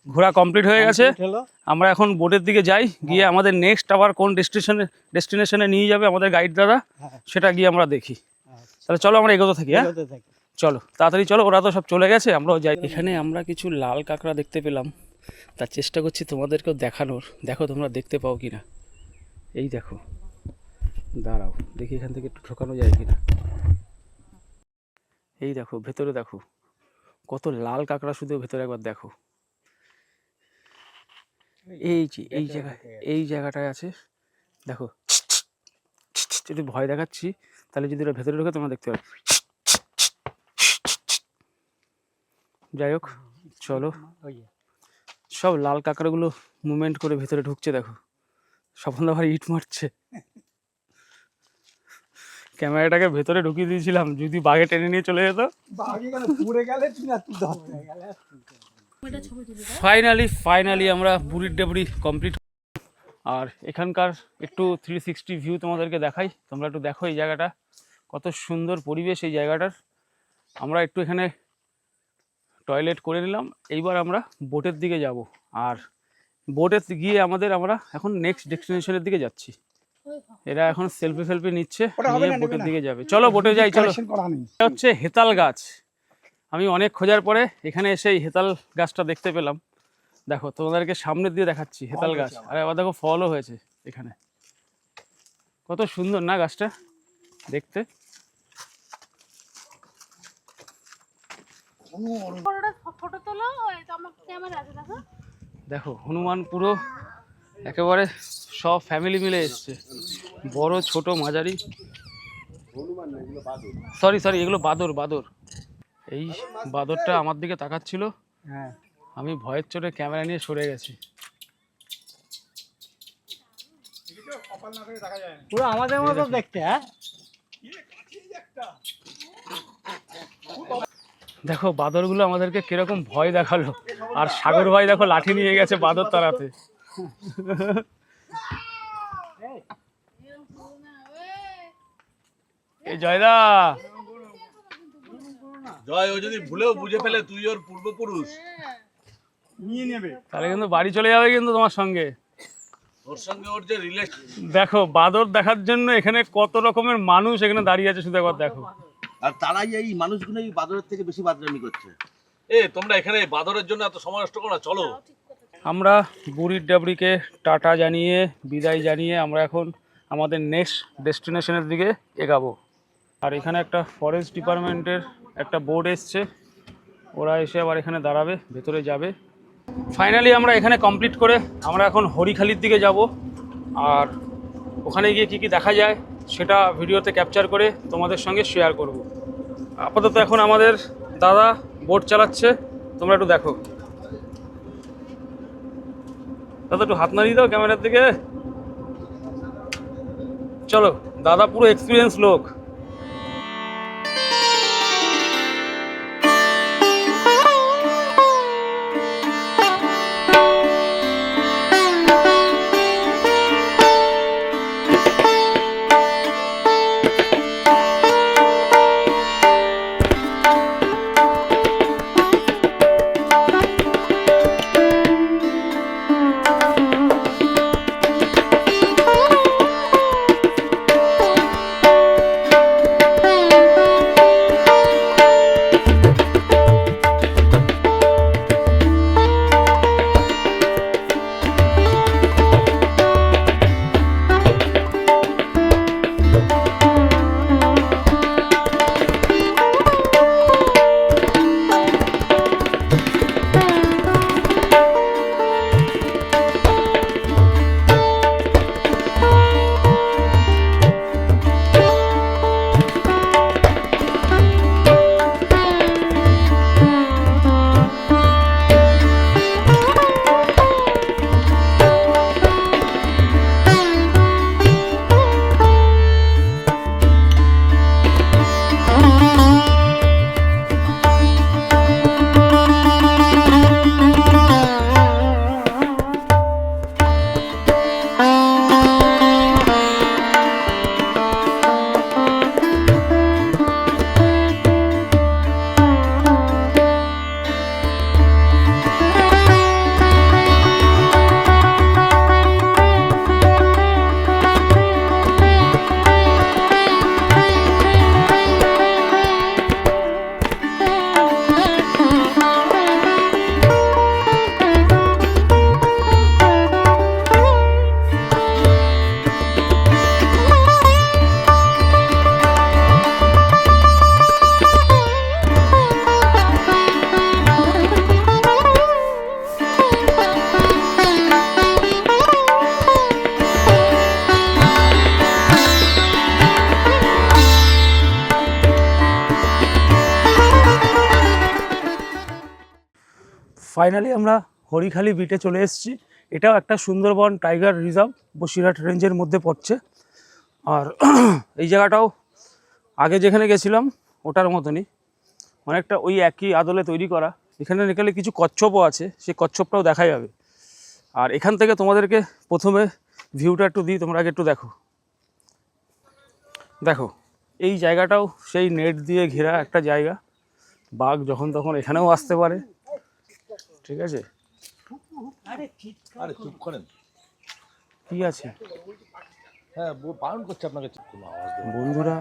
ঘোরা কমপ্লিট হয়ে গেছে। Complete হলো। আমরা এখন বোটের দিকে যাই, গিয়ে আমাদের নেক্সট আবার কোন ডেস্টিনেশনে নিয়ে যাবে আমাদের গাইড দাদা, হ্যাঁ। সেটা গিয়ে আমরা দেখি। আচ্ছা, তাহলে চলো আমরা এগোতে থাকি। হ্যাঁ এগোতে থাকি। চলো তাড়াতাড়ি চলো, ওরা তো সব চলে গেছে, আমরাও যাই। এখানে আমরা কিছু লাল কাঁকড়া দেখতে পেলাম, তার চেষ্টা করছি তোমাদেরকেও দেখানোর। দেখো তোমরা দেখতে পাও কি না। এই দেখো, দাঁড়াও দেখি এখান থেকে একটু ঢোকানো যায় কি না। এই দেখো ভেতরে দেখো কত লাল কাঁকড়া, শুধু ভেতরে একবার দেখো। এই যে এই জায়গাটায় আছে দেখো। যদি ভয় দেখাচ্ছি তাহলে যদি ওরা ভেতরে ঢোকে তোমরা দেখতে পাবে। যাই হোক চলো, ওই যে। সব লাল কাঁকড়াগুলো মুভমেন্ট করে ভেতরে ঢুকছে দেখো। স্বপন দা ভাই ইট মারছে। ক্যামেরাটাকে ভেতরে ঢুকিয়ে দিয়েছিলাম, যদি বাঘে টেনে নিয়ে চলে যেত। ফাইনালি আমরা বুড়ির ডাবরি কমপ্লিট। আর এখানকার একটু 360 ভিউ তোমাদেরকে দেখাই, তোমরা একটু দেখো এই জায়গাটা কত সুন্দর পরিবেশ এই জায়গাটার। আমরা একটু এখানে টয়লেট করে নিলাম, এইবার আমরা বোটের দিকে যাব। আর বোটে গিয়ে আমরা এখন নেক্সট ডেস্টিনেশনের দিকে যাচ্ছি। এরা এখন সেলফি নিচ্ছে, নিয়ে বোটের দিকে যাবে। চলো বোটে যাই চলো। এটা হচ্ছে হেতাল গাছ। আমি অনেক খোঁজার পরে এখানে এসে এই হেতাল গাছটা দেখতে পেলাম। দেখো তোমাদেরকে সামনের দিয়ে দেখাচ্ছি হেতাল গাছ। আর আবার দেখো ফলও হয়েছে এখানে, কত সুন্দর না গাছটা দেখতে। ফটো তোলো, আমার ক্যামেরা আছে দেখো। দেখো হনুমান পুরো একেবারে সব ফ্যামিলি মিলে এসছে, বড় ছোট মাঝারি। সরি এগুলো বাদর। এই বাদরটা আমার দিকে তাকাচ্ছিল, হ্যাঁ, আমি ভয়ের চোটে ক্যামেরা নিয়ে সরে গেছি। পুরো আমাদের মতো দেখতে। হ্যাঁ, দেখো বাদরগুলো আমাদেরকে কিরকম ভয় দেখালো। আর সাগর ভাই দেখো লাঠি নিয়ে গেছে বাদর তাড়াতে। এই জয়দা, জয় ও যদি ভুলেও বুঝে ফেলে তুই ওর পূর্বপুরুষ, নিয়ে নেবে। তাহলে কিন্তু বাড়ি চলে যাবে কিন্তু তোমার সঙ্গে। ওর সঙ্গে ওর যে রিলেশন। দেখো বাদর দেখার জন্য এখানে কত রকমের মানুষ এখানে দাঁড়িয়ে আছে, শুধু একবার দেখো। আর তারাই এই মানুষগুলোই বাদরের থেকে বেশি বাদরামি করছে। তোমরা এখানে বাদরের জন্য এত সময় নষ্ট করো না, চলো। আমরা বুড়ির ডাবরিকে টাটা জানিয়ে বিদায় জানিয়ে আমরা এখন আমাদের নেক্সট ডেস্টিনেশনের দিকে এগাবো। আর এখানে একটা ফরেস্ট ডিপার্টমেন্টের একটা বোর্ড এসছে, ওরা এসে আবার এখানে দাঁড়াবে, ভেতরে যাবে। ফাইনালি আমরা এখানে কমপ্লিট করে আমরা এখন হরিখালির দিকে যাব। আর ওখানে গিয়ে কী কী দেখা যায় সেটা ভিডিওতে ক্যাপচার করে তোমাদের সঙ্গে শেয়ার করব। আপাতত এখন আমাদের দাদা বোট চালাচ্ছে, তোমরা একটু দেখো। দাদা একটু হাত নাড়িয়ে দাও ক্যামেরার দিকে। চলো, দাদা পুরো এক্সপিরিয়েন্স লোক। ফাইনালি আমরা হরিখালি বিটে চলে এসেছি। এটাও একটা সুন্দরবন টাইগার রিজার্ভ বসিরহাট রেঞ্জের মধ্যে পড়ছে। আর এই জায়গাটাও আগে যেখানে গেছিলাম ওটার মতনই, অনেকটা ওই একই আদলে তৈরি করা। এখানে গেলে কিছু কচ্ছপও আছে, সেই কচ্ছপটাও দেখা যাবে। আর এখান থেকে তোমাদেরকে প্রথমে ভিউটা একটু দিই, তোমরা আগে একটু দেখো। দেখো এই জায়গাটাও সেই নেট দিয়ে ঘেরা একটা জায়গা, বাঘ যখন তখন এখানেও আসতে পারে, ঠিক আছে। আরে চুপ করেন, কি আছে হ্যাঁ বারণ করছে আপনাকে চুপ করুন, আওয়াজ দেবেন।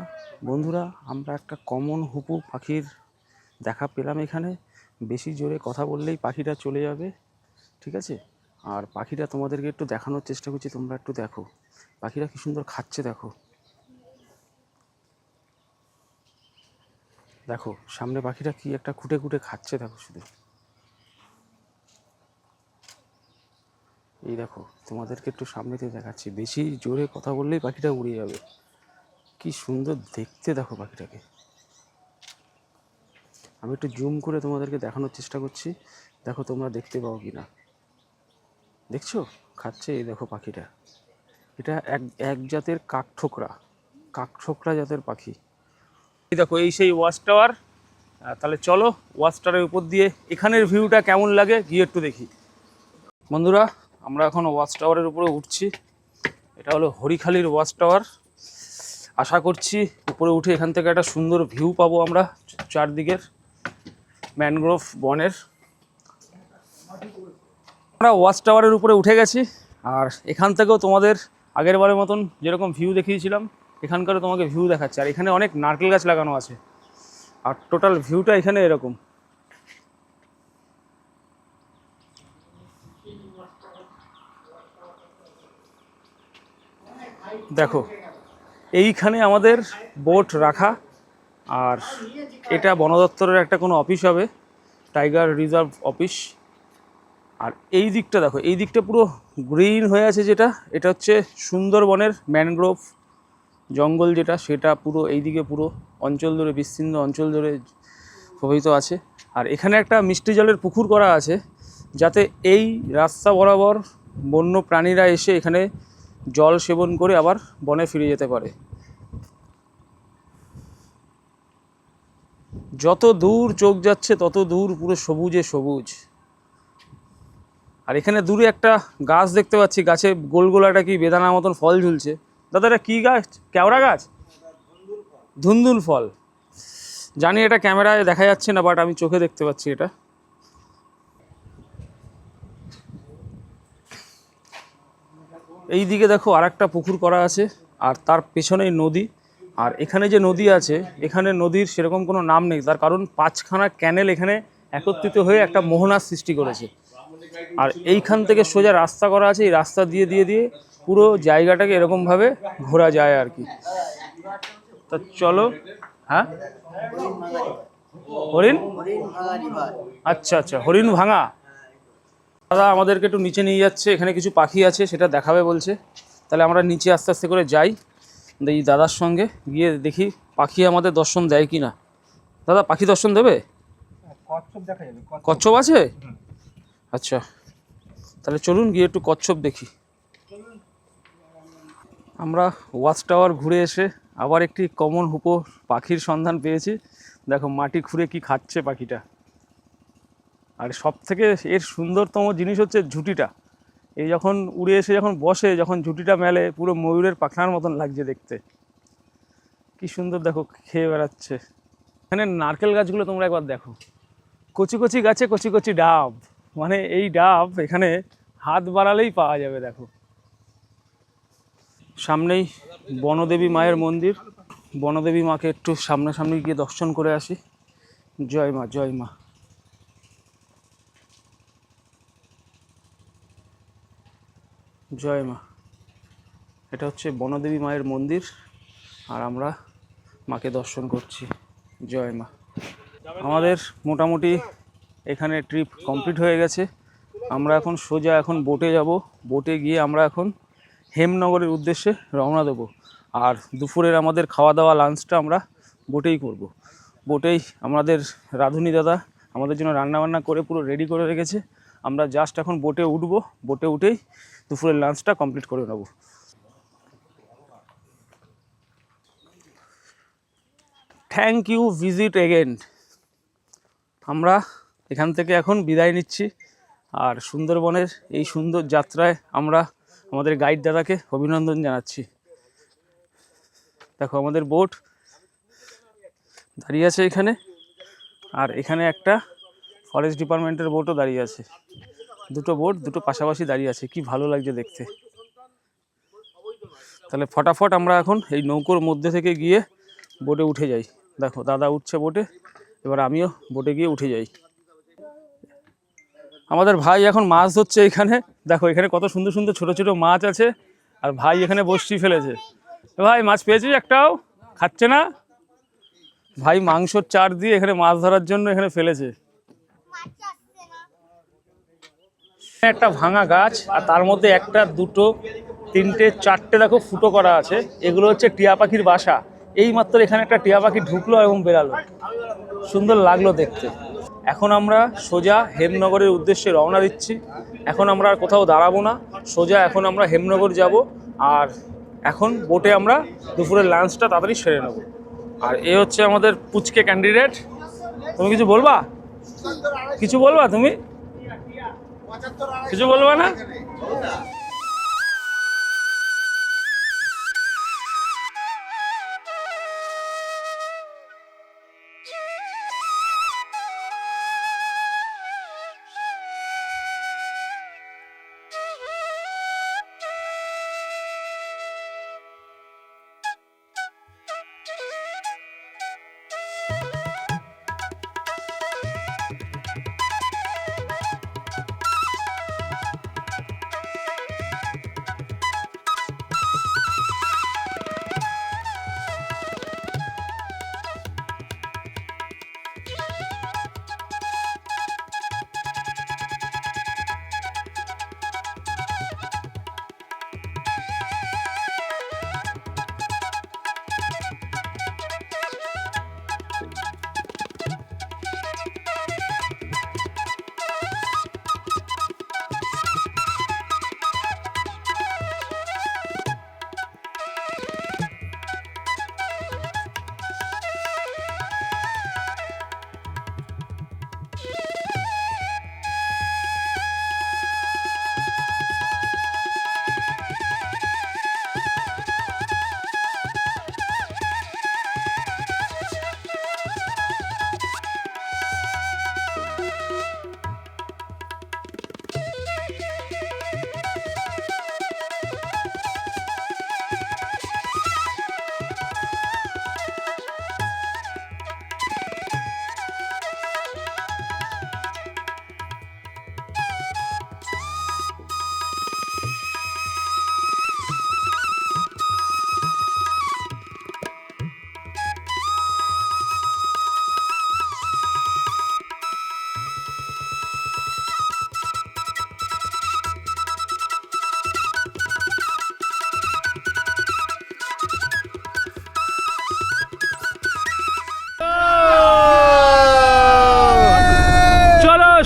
বন্ধুরা আমরা একটা কমন হুপু পাখির দেখা পেলাম এখানে। বেশি জোরে কথা বললেই পাখিটা চলে যাবে, ঠিক আছে। আর পাখিটা তোমাদেরকে একটু দেখানোর চেষ্টা করছি, তোমরা একটু দেখো পাখিরা কি সুন্দর খাচ্ছে। দেখো দেখো সামনে পাখিটা কি একটা খুঁটে খুঁটে খাচ্ছে, দেখো শুধু। এই দেখো তোমাদেরকে একটু সামনে থেকে দেখাচ্ছি, বেশি জোরে কথা বললেই পাখিটা উড়ে যাবে। কি সুন্দর দেখতে দেখো পাখিটাকে। আমি একটু জুম করে তোমাদেরকে দেখানোর চেষ্টা করছি, দেখো তোমরা দেখতে পাও কি না। দেখছো খাচ্ছে, এই দেখো পাখিটা। এটা এক জাতের কাকঠোকরা জাতের পাখি। এই দেখো এই সেই ওয়াচ টাওয়ার। তাহলে চলো ওয়াচ টাওয়ারের উপর দিয়ে এখানের ভিউটা কেমন লাগে গিয়ে একটু দেখি। বন্ধুরা আমরা এখন ওয়াচ টাওয়ারের উপরে উঠছি। এটা হলো হরিখালির ওয়াচ টাওয়ার। আশা করছি উপরে উঠে এখান থেকে একটা সুন্দর ভিউ পাবো আমরা চারদিকের ম্যানগ্রোভ বনের। আমরা ওয়াচ টাওয়ারের উপরে উঠে গেছি, আর এখান থেকেও তোমাদের আগের বারের মতন যেরকম ভিউ দেখিয়েছিলাম এখানকারও তোমাকে ভিউ দেখাচ্ছে। আর এখানে অনেক নারকেল গাছ লাগানো আছে, আর টোটাল ভিউটা এখানে এরকম। দেখো এইখানে আমাদের বোট রাখা, আর এটা বন দপ্তরের একটা কোনো অফিস হবে, টাইগার রিজার্ভ অফিস। আর এই দিকটা দেখো, এই দিকটা পুরো গ্রিন হয়ে আছে, যেটা এটা হচ্ছে সুন্দরবনের ম্যানগ্রোভ জঙ্গল, যেটা সেটা পুরো এই দিকে পুরো অঞ্চল ধরে বিস্তীর্ণ অঞ্চল ধরে প্রবাহিত আছে। আর এখানে একটা মিষ্টি জলের পুকুর করা আছে, যাতে এই রাস্তা বরাবর বন্য প্রাণীরা এসে এখানে জল সেবন করে আবার বনে ফিরে যেতে পারে। যত দূর চোখ যাচ্ছে তত দূর পুরো সবুজে সবুজ। আর এখানে দূরে একটা গাছ দেখতে পাচ্ছি, গাছে গোল গোল একটা কি বেদানার মতন ফল ঝুলছে। দাদা এটা কী গাছ? কেওড়া গাছ? ধুন্দুল ফল। জানি এটা ক্যামেরায় দেখা যাচ্ছে না, বাট আমি চোখে দেখতে পাচ্ছি এটা। এই দিকে দেখো আর একটা পুকুর করা আছে, আর তার পেছনেই নদী। আর এখানে যে নদী আছে, এখানে নদীর সেরকম কোনো নাম নেই, তার কারণ 5খানা ক্যানেল এখানে একত্রিত হয়ে একটা মোহনার সৃষ্টি করেছে। আর এইখান থেকে সোজা রাস্তা করা আছে, এই রাস্তা দিয়ে দিয়ে দিয়ে পুরো জায়গাটাকে এরকমভাবে ঘোরা যায় আর কি। তা চলো। হ্যাঁ হরিণ, আচ্ছা আচ্ছা হরিণ ভাঙা। দাদা আমাদেরকে একটু নিচে নিয়ে যাচ্ছে, এখানে কিছু পাখি আছে সেটা দেখাবে বলছে। তাহলে আমরা নিচে আস্তে আস্তে করে যাই, এই দাদার সঙ্গে গিয়ে দেখি পাখি আমাদের দর্শন দেয় কি না। দাদা পাখি দর্শন দেবে? কচ্ছপ দেখা যাবে। কচ্ছপ আছে? আচ্ছা তাহলে চলুন গিয়ে একটু কচ্ছপ দেখি। আমরা ওয়াচ টাওয়ার ঘুরে এসে আবার একটি কমন হুপো পাখির সন্ধান পেয়েছি। দেখো মাটি খুঁড়ে কি খাচ্ছে পাখিটা। আর সব থেকে এর সুন্দরতম জিনিস হচ্ছে ঝুঁটিটা। এই যখন উড়ে এসে যখন বসে, যখন ঝুঁটিটা মেলে, পুরো ময়ূরের পাখনার মতন লাগছে দেখতে। কি সুন্দর দেখো খেয়ে বেড়াচ্ছে। এখানে নারকেল গাছগুলো তোমরা একবার দেখো, কচি কচি গাছে কচি কচি ডাব। মানে এই ডাব এখানে হাত বাড়ালেই পাওয়া যাবে। দেখো সামনেই বনদেবী মায়ের মন্দির। বনদেবী মাকে একটু সামনাসামনি গিয়ে দর্শন করে আসি। জয় মা, জয় মা। জয় মা। এটা হচ্ছে বনদেবী মায়ের মন্দির, আর আমরা মাকে দর্শন করছি। জয় মা। আমাদের মোটামুটি এখানে ট্রিপ কমপ্লিট হয়ে গেছে। আমরা এখন সোজা বোটে যাব। বোটে গিয়ে আমরা এখন হেমনগরের উদ্দেশ্যে রওনা দেবো। আর দুপুরের আমাদের খাওয়া দাওয়া লাঞ্চটা আমরা বোটেই করব। বোটেই আমাদের রাঁধুনি দাদা আমাদের জন্য রান্নাবান্না করে পুরো রেডি করে রেখেছে। আমরা জাস্ট এখন বোটে উঠবো, বোটে উঠেই দুপুরের লাঞ্চটা কমপ্লিট করে নেব। Thank you, visit again. আমরা এখান থেকে এখন বিদায় নিচ্ছি, আর সুন্দরবনের এই সুন্দর যাত্রায় আমরা আমাদের গাইড দাদাকে অভিনন্দন জানাচ্ছি। দেখো আমাদের বোট দাঁড়িয়ে আছে এখানে, আর এখানে একটা ফরেস্ট ডিপার্টমেন্টের বোটও দাঁড়িয়ে আছে। দুটো বোট দুটো পাশাপাশি দাঁড়িয়ে আছে, কি ভালো লাগছে দেখতে। তাহলে ফটাফট আমরা এখন এই নৌকোর মধ্যে থেকে গিয়ে বোটে উঠে যাই। দেখো দাদা উঠছে বোটে, এবার আমিও বোটে গিয়ে উঠে যাই। আমাদের ভাই এখন মাছ ধরছে এখানে। দেখো এখানে কত সুন্দর সুন্দর ছোট ছোট মাছ আছে, আর ভাই এখানে বড়শি ফেলেছে। ভাই মাছ পেয়েছিস একটাও? খাচ্ছে না ভাই, মাংসর চার দিয়ে এখানে মাছ ধরার জন্য এখানে ফেলেছে। একটা ভাঙা গাছ, আর তার মধ্যে একটা দুটো তিনটে চারটে দেখো ফুটো করা আছে। এগুলো হচ্ছে টিয়া পাখির বাসা। এই মাত্র এখানে একটা টিয়া পাখি ঢুকলো এবং বেরালো, সুন্দর লাগলো দেখতে। এখন আমরা সোজা হেমনগরের উদ্দেশ্যে রওনা দিচ্ছি। এখন আমরা আর কোথাও দাঁড়াবো না, সোজা এখন আমরা হেমনগর যাব। আর এখন বোটে আমরা দুপুরের লাঞ্চটা তাড়াতাড়ি সেরে নেব। আর এ হচ্ছে আমাদের পুচকে ক্যান্ডিডেট। তুমি কিছু বলবা? কিছু বলবা তুমি? কিছু বলবা না?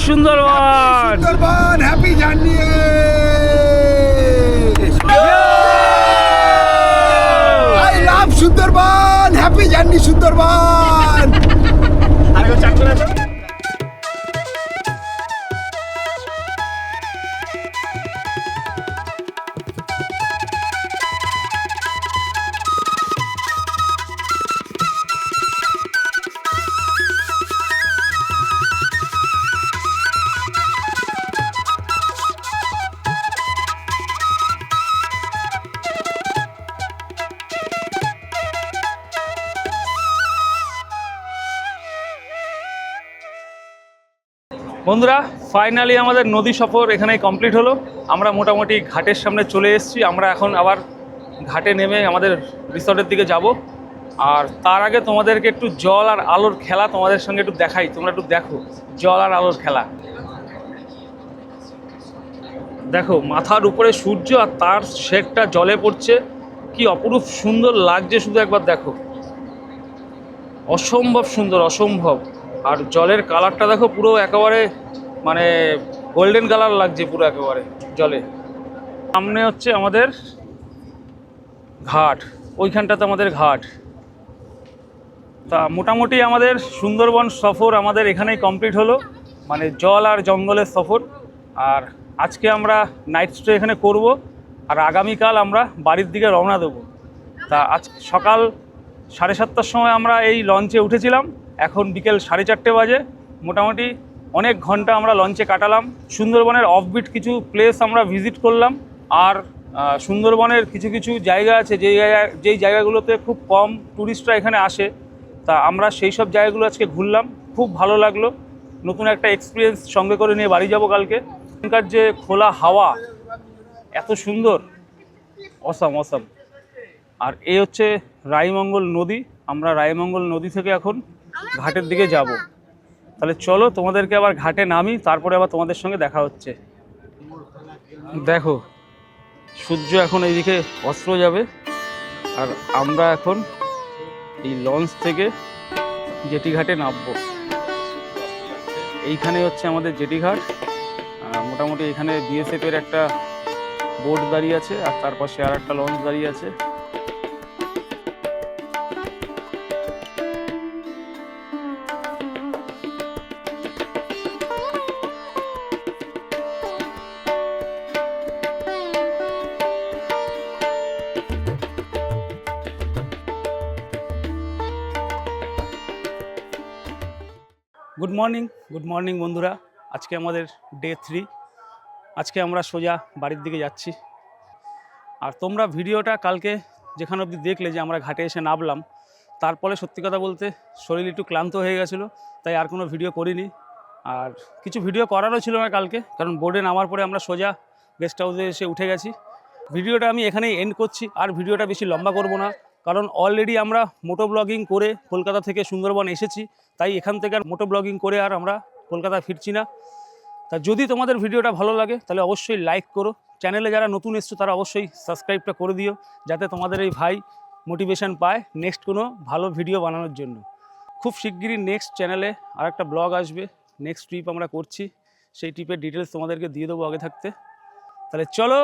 Sundarban, Sundarban, happy journey. I love Sundarban, happy journey Sundarban. বন্ধুরা, ফাইনালি আমাদের নদী সফর এখানেই কমপ্লিট হলো। আমরা মোটামুটি ঘাটের সামনে চলে এসেছি। আমরা এখন আবার ঘাটে নেমে আমাদের রিসর্টের দিকে যাব। আর তার আগে তোমাদেরকে একটু জল আর আলোর খেলা তোমাদের সঙ্গে একটু দেখাই। তোমরা একটু দেখো জল আর আলোর খেলা। দেখো মাথার উপরে সূর্য আর তার শেকটা জলে পড়ছে, কি অপরূপ সুন্দর লাগছে, শুধু একবার দেখো। অসম্ভব সুন্দর, অসম্ভব। আর জলের কালারটা দেখো পুরো একেবারে মানে গোল্ডেন কালার লাগছে পুরো একেবারে জলে। সামনে হচ্ছে আমাদের ঘাট, ওইখানটাতে আমাদের ঘাট। তা মোটামুটি আমাদের সুন্দরবন সফর আমাদের এখানেই কমপ্লিট হলো, মানে জল আর জঙ্গলের সফর। আর আজকে আমরা নাইট স্টে এখানে করব, আর আগামীকাল আমরা বাড়ির দিকে রওনা দেবো। তা আজ সকাল 7:30টার সময় আমরা এই লঞ্চে উঠেছিলাম, এখন বিকেল 4:30 বাজে। মোটামুটি অনেক ঘন্টা আমরা লঞ্চে কাটালাম। সুন্দরবনের অফবিট কিছু প্লেস আমরা ভিজিট করলাম, আর সুন্দরবনের কিছু কিছু জায়গা আছে যেই জায়গাগুলোতে খুব কম টুরিস্টরা এখানে আসে। তা আমরা সেই সব জায়গাগুলো আজকে ঘুরলাম, খুব ভালো লাগলো। নতুন একটা এক্সপিরিয়েন্স সঙ্গে করে নিয়ে বাড়ি যাব কালকে। এখানকার যে খোলা হাওয়া এত সুন্দর, অসাম অসাম। আর এই হচ্ছে রায়মঙ্গল নদী। আমরা রায়মঙ্গল নদী থেকে এখন ঘাটের দিকে যাব। তাহলে চলো তোমাদেরকে আবার ঘাটে নামি, তারপরে আবার তোমাদের সঙ্গে দেখা হচ্ছে। দেখো সূর্য এখন এইদিকে অস্ত যাবে, আর আমরা এখন এই লঞ্চ থেকে জেটি ঘাটে নামবো। এইখানে হচ্ছে আমাদের জেটি ঘাট। মোটামুটি এখানে বিএসএফের একটা বোট দাঁড়িয়ে আছে, আর তার পাশে আর একটা লঞ্চ দাঁড়িয়ে আছে। গুড মর্নিং বন্ধুরা। আজকে আমাদের ডে 3। আজকে আমরা সোজা বাড়ির দিকে যাচ্ছি। আর তোমরা ভিডিওটা কালকে যেখানে অবধি দেখলে যে আমরা ঘাটে এসে নামলাম, তারপরে সত্যি কথা বলতে শরীর একটু ক্লান্ত হয়ে গেছিলো, তাই আর কোনো ভিডিও করিনি। আর কিছু ভিডিও করারও ছিল না কালকে, কারণ বোর্ডে নামার পরে আমরা সোজা গেস্ট হাউসে এসে উঠে গেছি। ভিডিওটা আমি এখানেই এন্ড করছি, আর ভিডিওটা বেশি লম্বা করব না, কারণ অলরেডি আমরা মোটো ব্লগিং করে কলকাতা থেকে সুন্দরবন এসেছি। তাই এখান থেকে আর মোটো ব্লগিং করে আর আমরা কলকাতা ফিরছি না। তা যদি তোমাদের ভিডিওটা ভালো লাগে তাহলে অবশ্যই লাইক করো। চ্যানেলে যারা নতুন এসছো তারা অবশ্যই সাবস্ক্রাইবটা করে দিও, যাতে তোমাদের এই ভাই মোটিভেশন পায় নেক্সট কোনো ভালো ভিডিও বানানোর জন্য। খুব শিগগিরই নেক্সট চ্যানেলে আর একটা ব্লগ আসবে। নেক্সট ট্রিপ আমরা করছি, সেই ট্রিপের ডিটেলস তোমাদেরকে দিয়ে দেবো আগে থাকতে। তাহলে চলো,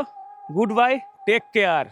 গুড বাই, টেক কেয়ার।